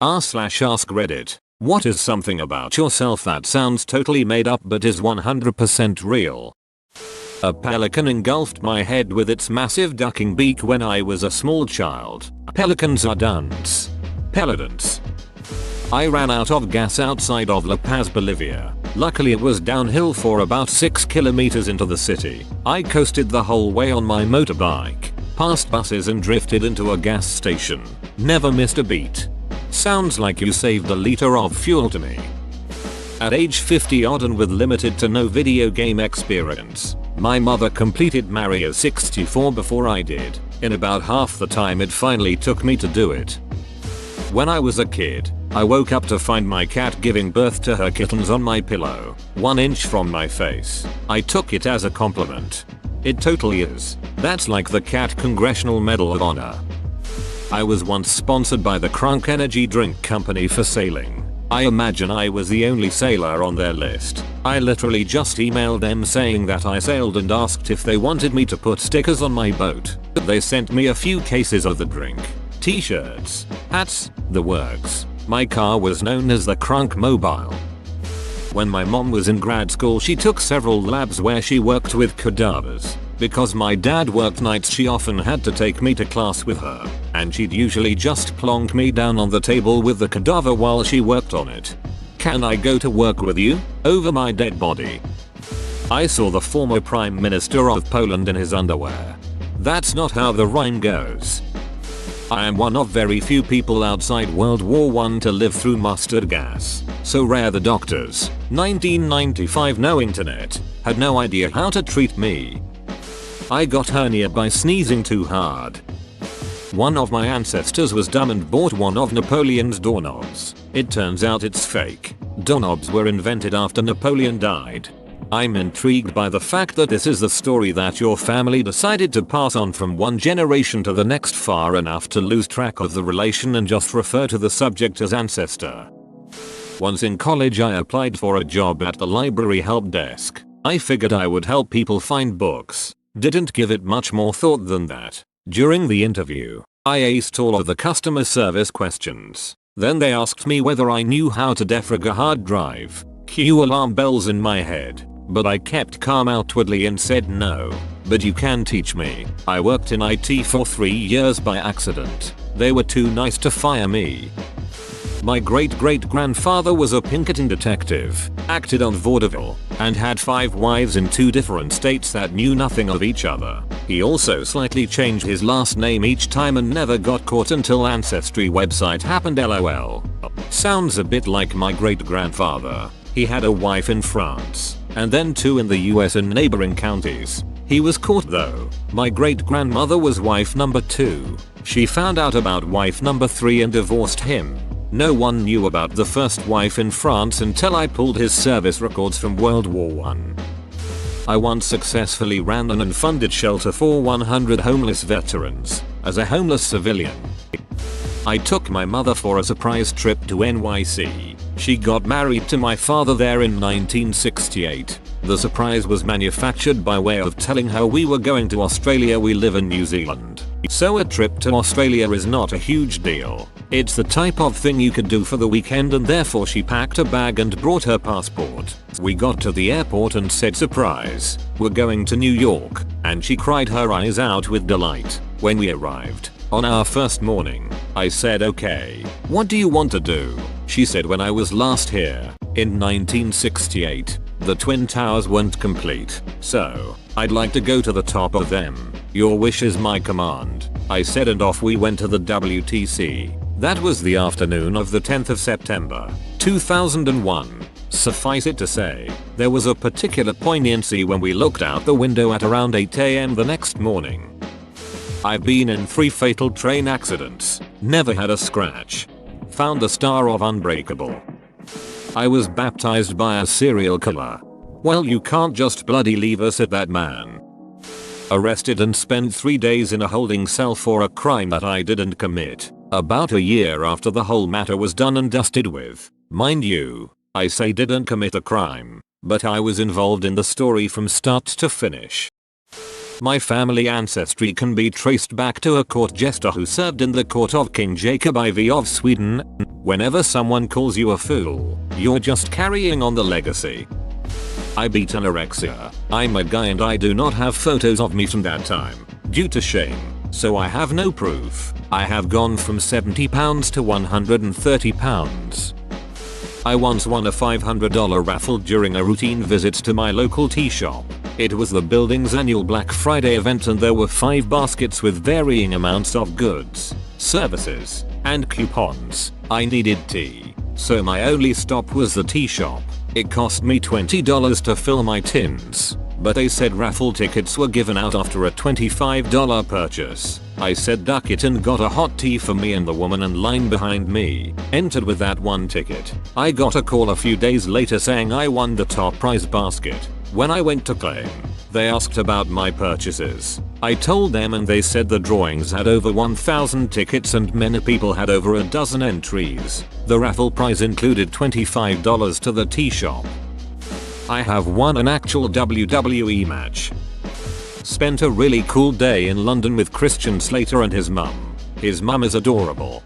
r/ask Reddit. What is something about yourself that sounds totally made up but is 100% real? A pelican engulfed my head with its massive ducking beak when I was a small child. Pelicans are dunce. Pelicans. I ran out of gas outside of La Paz, Bolivia. Luckily it was downhill for about 6 kilometers into the city. I coasted the whole way on my motorbike, past buses and drifted into a gas station. Never missed a beat. Sounds like you saved a liter of fuel to me. At age 50 odd and with limited to no video game experience, my mother completed Mario 64 before I did, in about half the time it finally took me to do it. When I was a kid, I woke up to find my cat giving birth to her kittens on my pillow, 1 inch from my face. I took it as a compliment. It totally is. That's like the Cat Congressional Medal of Honor. I was once sponsored by the Crunk Energy Drink Company for sailing. I imagine I was the only sailor on their list. I literally just emailed them saying that I sailed and asked if they wanted me to put stickers on my boat. They sent me a few cases of the drink, t-shirts, hats, the works. My car was known as the Crunk Mobile. When my mom was in grad school she took several labs where she worked with cadavers. Because my dad worked nights she often had to take me to class with her, and she'd usually just plonk me down on the table with the cadaver while she worked on it. Can I go to work with you? Over my dead body. I saw the former Prime Minister of Poland in his underwear. That's not how the rhyme goes. I am one of very few people outside World War I to live through mustard gas. So rare the doctors, 1995 no internet, had no idea how to treat me. I got hernia by sneezing too hard. One of my ancestors was dumb and bought one of Napoleon's doorknobs. It turns out it's fake. Doorknobs were invented after Napoleon died. I'm intrigued by the fact that this is the story that your family decided to pass on from one generation to the next far enough to lose track of the relation and just refer to the subject as ancestor. Once in college I applied for a job at the library help desk. I figured I would help people find books. Didn't give it much more thought than that. During the interview, I aced all of the customer service questions. Then they asked me whether I knew how to defrag a hard drive. Cue alarm bells in my head. But I kept calm outwardly and said no. But you can teach me. I worked in IT for 3 years by accident. They were too nice to fire me. My great-great-grandfather was a Pinkerton detective, acted on vaudeville, and had 5 wives in 2 different states that knew nothing of each other. He also slightly changed his last name each time and never got caught until Ancestry website happened lol. Sounds a bit like my great-grandfather. He had a wife in France, and then 2 in the US and neighboring counties. He was caught though. My great-grandmother was wife number 2. She found out about wife number 3 and divorced him. No one knew about the first wife in France until I pulled his service records from World War I. I once successfully ran an unfunded shelter for 100 homeless veterans, as a homeless civilian. I took my mother for a surprise trip to NYC. She got married to my father there in 1968. The surprise was manufactured by way of telling her we were going to Australia. We live in New Zealand. So a trip to Australia is not a huge deal. It's the type of thing you could do for the weekend, and therefore she packed a bag and brought her passport. We got to the airport and said surprise, we're going to New York, and she cried her eyes out with delight. When we arrived, on our first morning, I said okay, what do you want to do? She said when I was last here, in 1968, the Twin Towers weren't complete, so I'd like to go to the top of them. Your wish is my command, I said, and off we went to the WTC. That was the afternoon of the 10th of September, 2001. Suffice it to say, there was a particular poignancy when we looked out the window at around 8 AM the next morning. I've been in 3 fatal train accidents, never had a scratch. Found the star of Unbreakable. I was baptized by a serial killer. Well, you can't just bloody leave us at that, man. Arrested and spent 3 days in a holding cell for a crime that I didn't commit. About a year after the whole matter was done and dusted with. Mind you, I say didn't commit a crime, but I was involved in the story from start to finish. My family ancestry can be traced back to a court jester who served in the court of King Jacob IV of Sweden. Whenever someone calls you a fool, you're just carrying on the legacy. I beat anorexia. I'm a guy and I do not have photos of me from that time, due to shame, so I have no proof. I have gone from 70 pounds to 130 pounds. I once won a $500 raffle during a routine visit to my local tea shop. It was the building's annual Black Friday event and there were 5 baskets with varying amounts of goods, services, and coupons. I needed tea, so my only stop was the tea shop. It cost me $20 to fill my tins, but they said raffle tickets were given out after a $25 purchase. I said duck it and got a hot tea for me and the woman in line behind me entered with that one ticket. I got a call a few days later saying I won the top prize basket. When I went to claim, they asked about my purchases. I told them and they said the drawings had over 1,000 tickets and many people had over a dozen entries. The raffle prize included $25 to the tea shop. I have won an actual WWE match. Spent a really cool day in London with Christian Slater and his mum. His mum is adorable.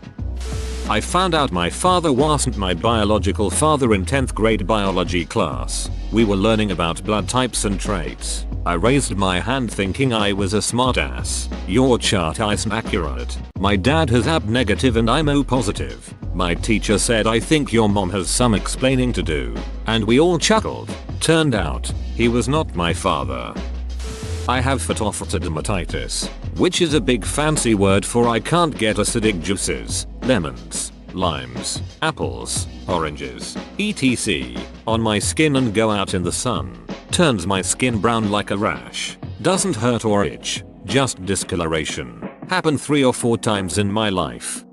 I found out my father wasn't my biological father in 10th grade biology class. We were learning about blood types and traits. I raised my hand thinking I was a smartass. Your chart isn't accurate. My dad has AB negative and I'm O positive. My teacher said I think your mom has some explaining to do. And we all chuckled. Turned out, he was not my father. I have phytophthirmatitis, which is a big fancy word for I can't get acidic juices, lemons, limes, apples, oranges, etc. on my skin and go out in the sun. Turns my skin brown like a rash. Doesn't hurt or itch, just discoloration. Happened 3 or 4 times in my life.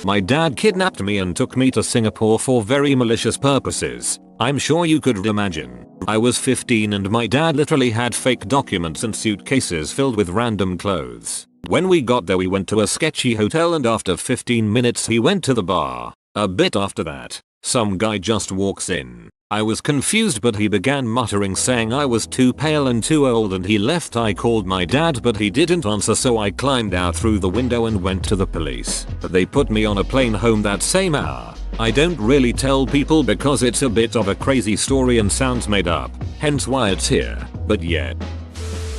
My dad kidnapped me and took me to Singapore for very malicious purposes. I'm sure you could imagine. I was 15 and my dad literally had fake documents and suitcases filled with random clothes. When we got there we went to a sketchy hotel and after 15 minutes he went to the bar. A bit after that, some guy just walks in. I was confused but he began muttering saying I was too pale and too old and he left. I called my dad but he didn't answer so I climbed out through the window and went to the police. They put me on a plane home that same hour. I don't really tell people because it's a bit of a crazy story and sounds made up, hence why it's here, but yeah.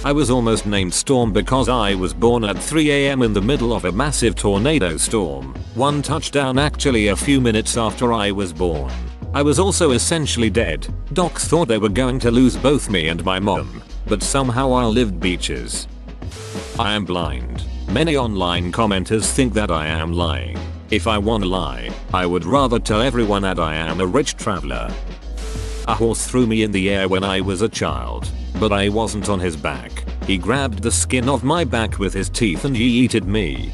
I was almost named Storm because I was born at 3 AM in the middle of a massive tornado storm. 1 touchdown actually a few minutes after I was born. I was also essentially dead. Docs thought they were going to lose both me and my mom, but somehow I lived beaches. I am blind. Many online commenters think that I am lying. If I wanna lie, I would rather tell everyone that I am a rich traveler. A horse threw me in the air when I was a child, but I wasn't on his back. He grabbed the skin off my back with his teeth and yeeted me.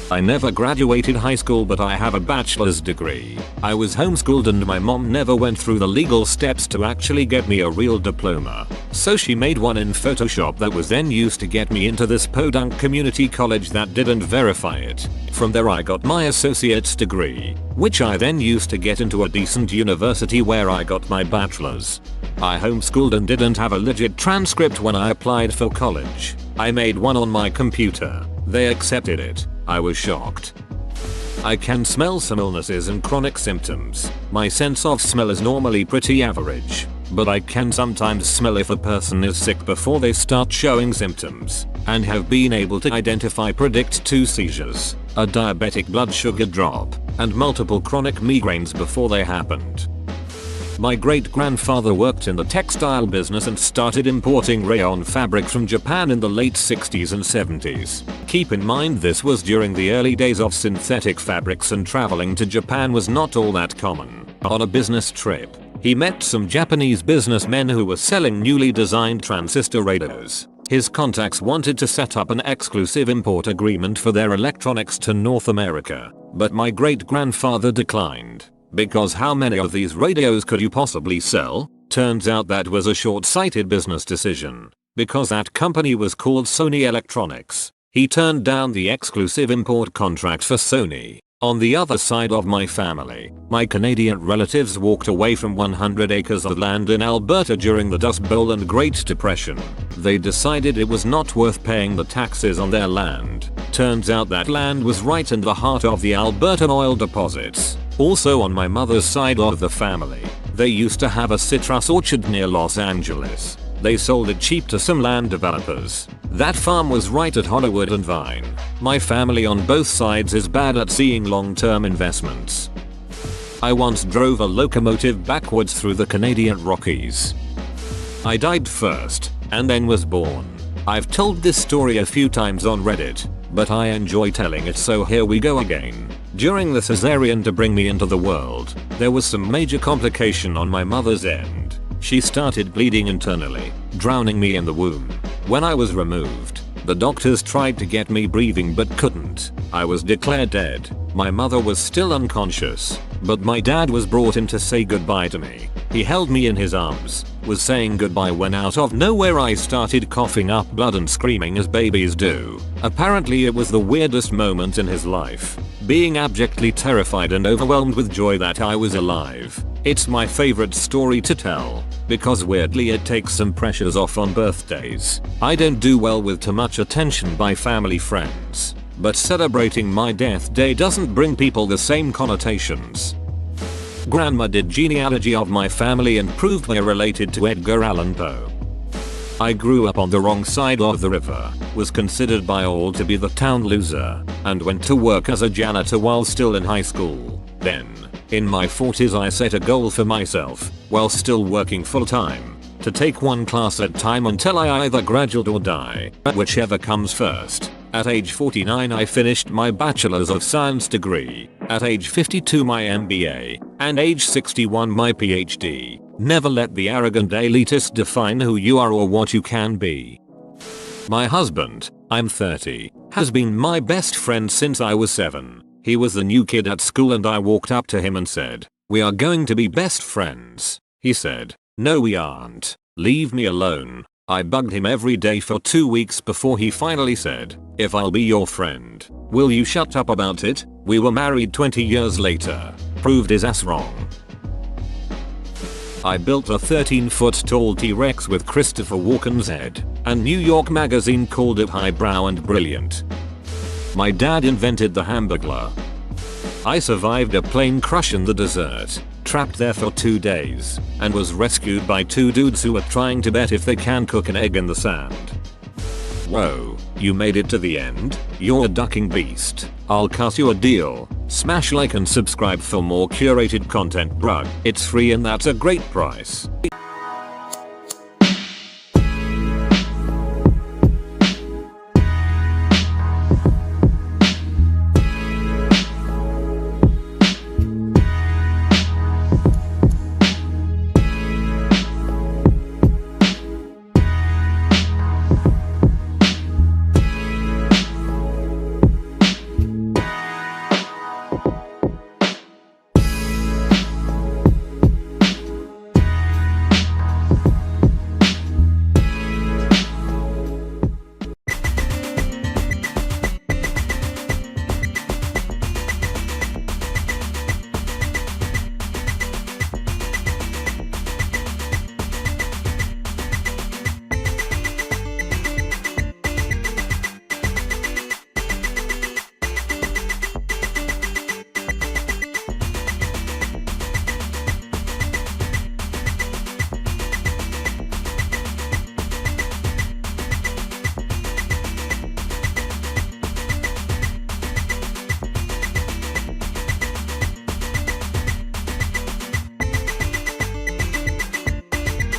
I never graduated high school but I have a bachelor's degree. I was homeschooled and my mom never went through the legal steps to actually get me a real diploma. So she made one in Photoshop that was then used to get me into this podunk community college that didn't verify it. From there I got my associate's degree, which I then used to get into a decent university where I got my bachelor's. I homeschooled and didn't have a legit transcript when I applied for college. I made one on my computer. They accepted it. I was shocked. I can smell some illnesses and chronic symptoms. My sense of smell is normally pretty average, but I can sometimes smell if a person is sick before they start showing symptoms, and have been able to predict 2 seizures, a diabetic blood sugar drop, and multiple chronic migraines before they happened. My great-grandfather worked in the textile business and started importing rayon fabric from Japan in the late 60s and 70s. Keep in mind this was during the early days of synthetic fabrics and traveling to Japan was not all that common. On a business trip, he met some Japanese businessmen who were selling newly designed transistor radios. His contacts wanted to set up an exclusive import agreement for their electronics to North America, but my great-grandfather declined. Because how many of these radios could you possibly sell? Turns out that was a short-sighted business decision. Because that company was called Sony Electronics. He turned down the exclusive import contract for Sony. On the other side of my family, my Canadian relatives walked away from 100 acres of land in Alberta during the Dust Bowl and Great Depression. They decided it was not worth paying the taxes on their land. Turns out that land was right in the heart of the Albertan oil deposits. Also on my mother's side of the family, they used to have a citrus orchard near Los Angeles. They sold it cheap to some land developers. That farm was right at Hollywood and Vine. My family on both sides is bad at seeing long-term investments. I once drove a locomotive backwards through the Canadian Rockies. I died first, and then was born. I've told this story a few times on Reddit, but I enjoy telling it, so here we go again. During the cesarean to bring me into the world, there was some major complication on my mother's end. She started bleeding internally, drowning me in the womb. When I was removed, the doctors tried to get me breathing but couldn't. I was declared dead. My mother was still unconscious, but my dad was brought in to say goodbye to me. He held me in his arms, was saying goodbye when out of nowhere I started coughing up blood and screaming as babies do. Apparently it was the weirdest moment in his life, being abjectly terrified and overwhelmed with joy that I was alive. It's my favorite story to tell, because weirdly it takes some pressures off on birthdays. I don't do well with too much attention by family friends, but celebrating my death day doesn't bring people the same connotations. Grandma did genealogy of my family and proved we're related to Edgar Allan Poe. I grew up on the wrong side of the river, was considered by all to be the town loser, and went to work as a janitor while still in high school. Then, in my 40s I set a goal for myself, while still working full time, to take one class at a time until I either graduate or die, whichever comes first. At age 49 I finished my Bachelor's of Science degree, at age 52 my MBA, and age 61 my PhD. Never let the arrogant elitist define who you are or what you can be. My husband, I'm 30, has been my best friend since I was 7. He was the new kid at school and I walked up to him and said, "We are going to be best friends." He said, "No we aren't. Leave me alone." I bugged him every day for 2 weeks before he finally said, "If I'll be your friend, will you shut up about it?" We were married 20 years later. Proved his ass wrong. I built a 13-foot tall T-Rex with Christopher Walken's head, and New York Magazine called it highbrow and brilliant. My dad invented the Hamburglar. I survived a plane crash in the desert, trapped there for 2 days, and was rescued by 2 dudes who were trying to bet if they can cook an egg in the sand. Whoa, you made it to the end? You're a ducking beast. I'll cut you a deal. Smash like and subscribe for more curated content, bruh. It's free and that's a great price.